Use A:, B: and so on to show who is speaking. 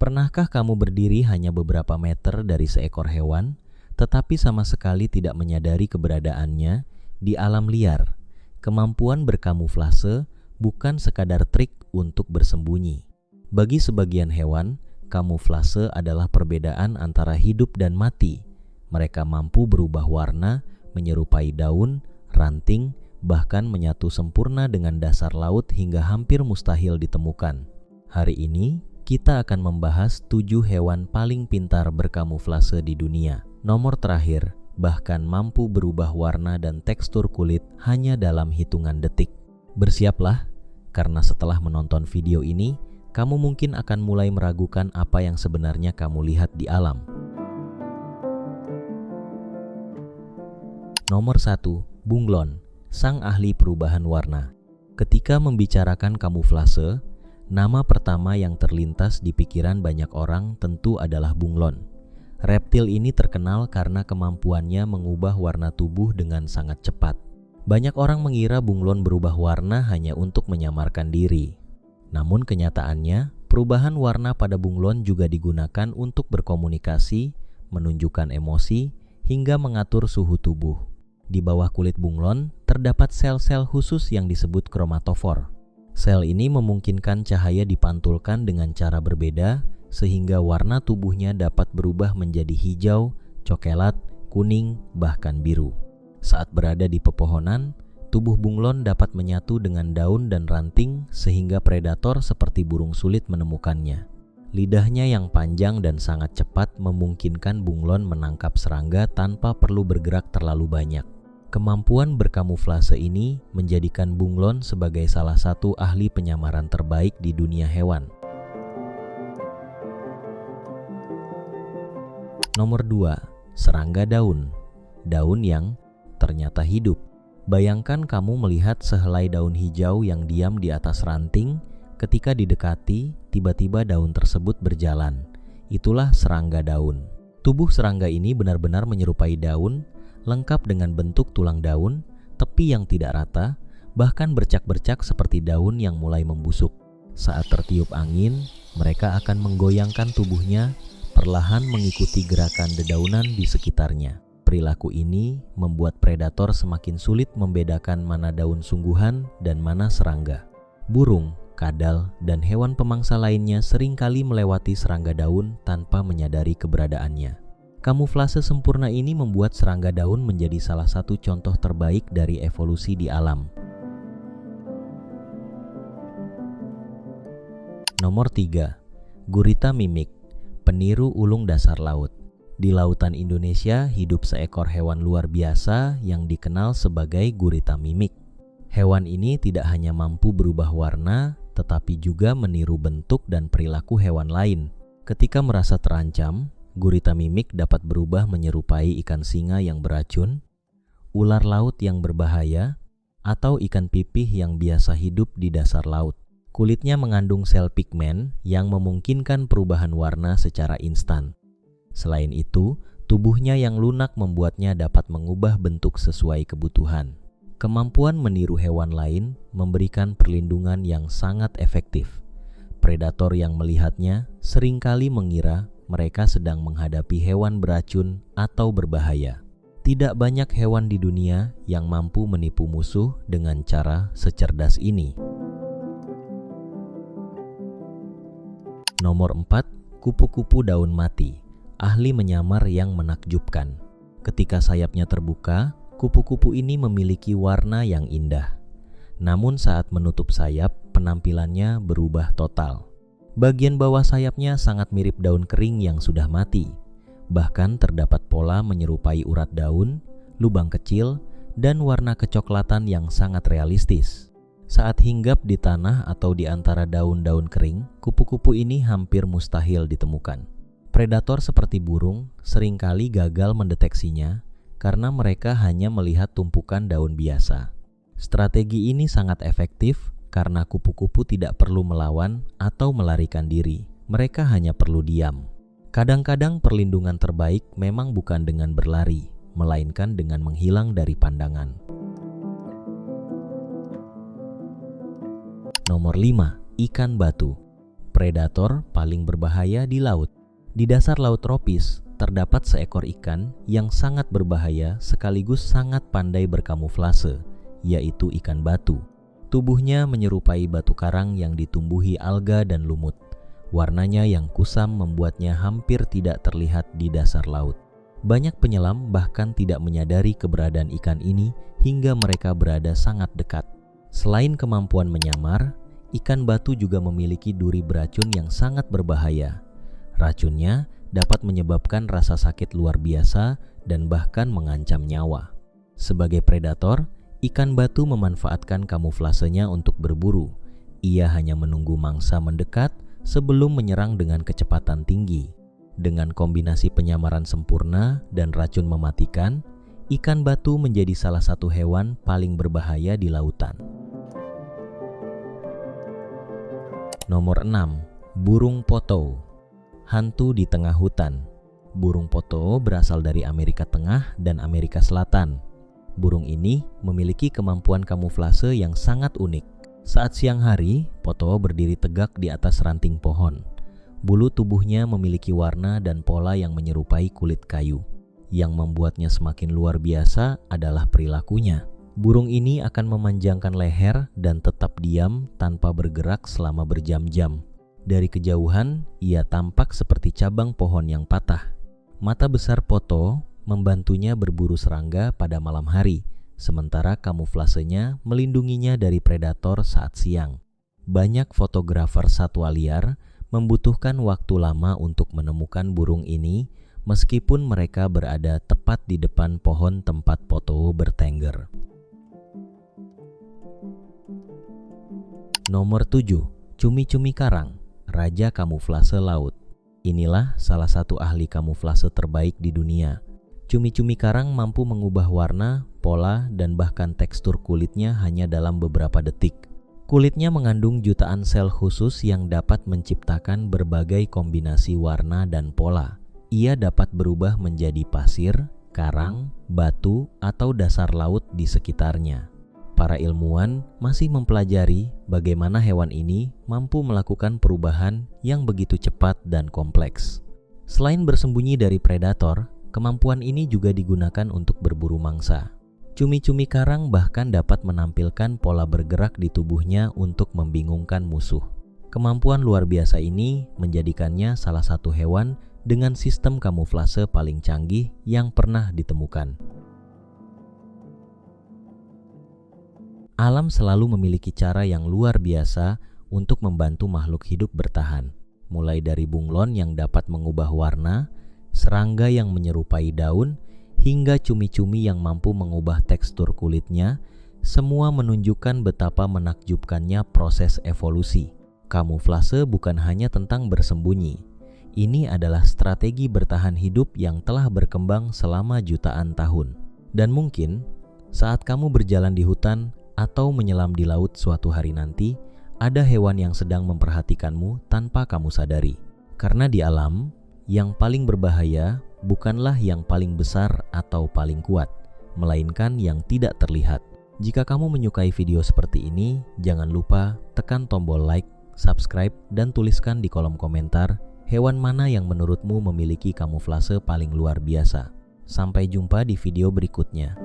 A: Pernahkah kamu berdiri hanya beberapa meter dari seekor hewan, tetapi sama sekali tidak menyadari keberadaannya di alam liar? Kemampuan berkamuflase bukan sekadar trik untuk bersembunyi. Bagi sebagian hewan, kamuflase adalah perbedaan antara hidup dan mati. Mereka mampu berubah warna, menyerupai daun, ranting, bahkan menyatu sempurna dengan dasar laut hingga hampir mustahil ditemukan. Hari ini, kita akan membahas 7 hewan paling pintar berkamuflase di dunia. Nomor terakhir, bahkan mampu berubah warna dan tekstur kulit hanya dalam hitungan detik. Bersiaplah, karena setelah menonton video ini, kamu mungkin akan mulai meragukan apa yang sebenarnya kamu lihat di alam. Nomor 1, bunglon, sang ahli perubahan warna. Ketika membicarakan kamuflase, nama pertama yang terlintas di pikiran banyak orang tentu adalah bunglon. Reptil ini terkenal karena kemampuannya mengubah warna tubuh dengan sangat cepat. Banyak orang mengira bunglon berubah warna hanya untuk menyamarkan diri. Namun kenyataannya, perubahan warna pada bunglon juga digunakan untuk berkomunikasi, menunjukkan emosi, hingga mengatur suhu tubuh. Di bawah kulit bunglon terdapat sel-sel khusus yang disebut kromatofor. Sel ini memungkinkan cahaya dipantulkan dengan cara berbeda sehingga warna tubuhnya dapat berubah menjadi hijau, coklat, kuning, bahkan biru. Saat berada di pepohonan, tubuh bunglon dapat menyatu dengan daun dan ranting sehingga predator seperti burung sulit menemukannya. Lidahnya yang panjang dan sangat cepat memungkinkan bunglon menangkap serangga tanpa perlu bergerak terlalu banyak. Kemampuan berkamuflase ini menjadikan bunglon sebagai salah satu ahli penyamaran terbaik di dunia hewan. Nomor 2, serangga daun. Daun yang ternyata hidup. Bayangkan kamu melihat sehelai daun hijau yang diam di atas ranting. Ketika didekati, tiba-tiba daun tersebut berjalan. Itulah serangga daun. Tubuh serangga ini benar-benar menyerupai daun, lengkap dengan bentuk tulang daun, tepi yang tidak rata, bahkan bercak-bercak seperti daun yang mulai membusuk. Saat tertiup angin, mereka akan menggoyangkan tubuhnya, perlahan mengikuti gerakan dedaunan di sekitarnya. Perilaku ini membuat predator semakin sulit membedakan mana daun sungguhan dan mana serangga. Burung, kadal, dan hewan pemangsa lainnya seringkali melewati serangga daun tanpa menyadari keberadaannya. Kamuflase sempurna ini membuat serangga daun menjadi salah satu contoh terbaik dari evolusi di alam. Nomor 3, gurita mimik, peniru ulung dasar laut. Di lautan Indonesia hidup seekor hewan luar biasa yang dikenal sebagai gurita mimik. Hewan ini tidak hanya mampu berubah warna, tetapi juga meniru bentuk dan perilaku hewan lain. Ketika merasa terancam, gurita mimik dapat berubah menyerupai ikan singa yang beracun, ular laut yang berbahaya, atau ikan pipih yang biasa hidup di dasar laut. Kulitnya mengandung sel pigmen yang memungkinkan perubahan warna secara instan. Selain itu, tubuhnya yang lunak membuatnya dapat mengubah bentuk sesuai kebutuhan. Kemampuan meniru hewan lain memberikan perlindungan yang sangat efektif. Predator yang melihatnya seringkali mengira mereka sedang menghadapi hewan beracun atau berbahaya. Tidak banyak hewan di dunia yang mampu menipu musuh dengan cara secerdas ini. Nomor 4, kupu-kupu daun mati, ahli menyamar yang menakjubkan. Ketika sayapnya terbuka, kupu-kupu ini memiliki warna yang indah. Namun saat menutup sayap, penampilannya berubah total. Bagian bawah sayapnya sangat mirip daun kering yang sudah mati. Bahkan terdapat pola menyerupai urat daun, lubang kecil, dan warna kecoklatan yang sangat realistis. Saat hinggap di tanah atau di antara daun-daun kering, kupu-kupu ini hampir mustahil ditemukan. Predator seperti burung seringkali gagal mendeteksinya karena mereka hanya melihat tumpukan daun biasa. Strategi ini sangat efektif karena kupu-kupu tidak perlu melawan atau melarikan diri. Mereka hanya perlu diam. Kadang-kadang perlindungan terbaik memang bukan dengan berlari, melainkan dengan menghilang dari pandangan. Nomor 5, ikan batu. predator paling berbahaya di laut. Di dasar laut tropis, terdapat seekor ikan yang sangat berbahaya sekaligus sangat pandai berkamuflase, yaitu ikan batu. Tubuhnya menyerupai batu karang yang ditumbuhi alga dan lumut. Warnanya yang kusam membuatnya hampir tidak terlihat di dasar laut. Banyak penyelam bahkan tidak menyadari keberadaan ikan ini hingga mereka berada sangat dekat. Selain kemampuan menyamar, ikan batu juga memiliki duri beracun yang sangat berbahaya. Racunnya dapat menyebabkan rasa sakit luar biasa dan bahkan mengancam nyawa. Sebagai predator, ikan batu memanfaatkan kamuflasenya untuk berburu. Ia hanya menunggu mangsa mendekat sebelum menyerang dengan kecepatan tinggi. Dengan kombinasi penyamaran sempurna dan racun mematikan, ikan batu menjadi salah satu hewan paling berbahaya di lautan. Nomor 6. Burung poto. Hantu di tengah hutan. Burung poto berasal dari Amerika Tengah dan Amerika Selatan. Burung ini memiliki kemampuan kamuflase yang sangat unik. Saat siang hari, poto berdiri tegak di atas ranting pohon. Bulu tubuhnya memiliki warna dan pola yang menyerupai kulit kayu. Yang membuatnya semakin luar biasa adalah perilakunya. Burung ini akan memanjangkan leher dan tetap diam tanpa bergerak selama berjam-jam. Dari kejauhan, ia tampak seperti cabang pohon yang patah. Mata besar poto membantunya berburu serangga pada malam hari, sementara kamuflasenya melindunginya dari predator saat siang. Banyak fotografer satwa liar membutuhkan waktu lama untuk menemukan burung ini meskipun mereka berada tepat di depan pohon tempat poto bertengger. Nomor 7. Cumi-cumi karang, raja kamuflase laut. Inilah salah satu ahli kamuflase terbaik di dunia. Cumi-cumi karang mampu mengubah warna, pola, dan bahkan tekstur kulitnya hanya dalam beberapa detik. Kulitnya mengandung jutaan sel khusus yang dapat menciptakan berbagai kombinasi warna dan pola. Ia dapat berubah menjadi pasir, karang, batu, atau dasar laut di sekitarnya. Para ilmuwan masih mempelajari bagaimana hewan ini mampu melakukan perubahan yang begitu cepat dan kompleks. Selain bersembunyi dari predator, kemampuan ini juga digunakan untuk berburu mangsa. Cumi-cumi karang bahkan dapat menampilkan pola bergerak di tubuhnya untuk membingungkan musuh. Kemampuan luar biasa ini menjadikannya salah satu hewan dengan sistem kamuflase paling canggih yang pernah ditemukan. Alam selalu memiliki cara yang luar biasa untuk membantu makhluk hidup bertahan. Mulai dari bunglon yang dapat mengubah warna, serangga yang menyerupai daun, hingga cumi-cumi yang mampu mengubah tekstur kulitnya, semua menunjukkan betapa menakjubkannya proses evolusi. Kamuflase bukan hanya tentang bersembunyi. Ini adalah strategi bertahan hidup yang telah berkembang selama jutaan tahun. Dan mungkin saat kamu berjalan di hutan atau menyelam di laut suatu hari nanti, ada hewan yang sedang memperhatikanmu tanpa kamu sadari. Karena di alam, yang paling berbahaya bukanlah yang paling besar atau paling kuat, melainkan yang tidak terlihat. Jika kamu menyukai video seperti ini, jangan lupa tekan tombol like, subscribe, dan tuliskan di kolom komentar hewan mana yang menurutmu memiliki kamuflase paling luar biasa. Sampai jumpa di video berikutnya.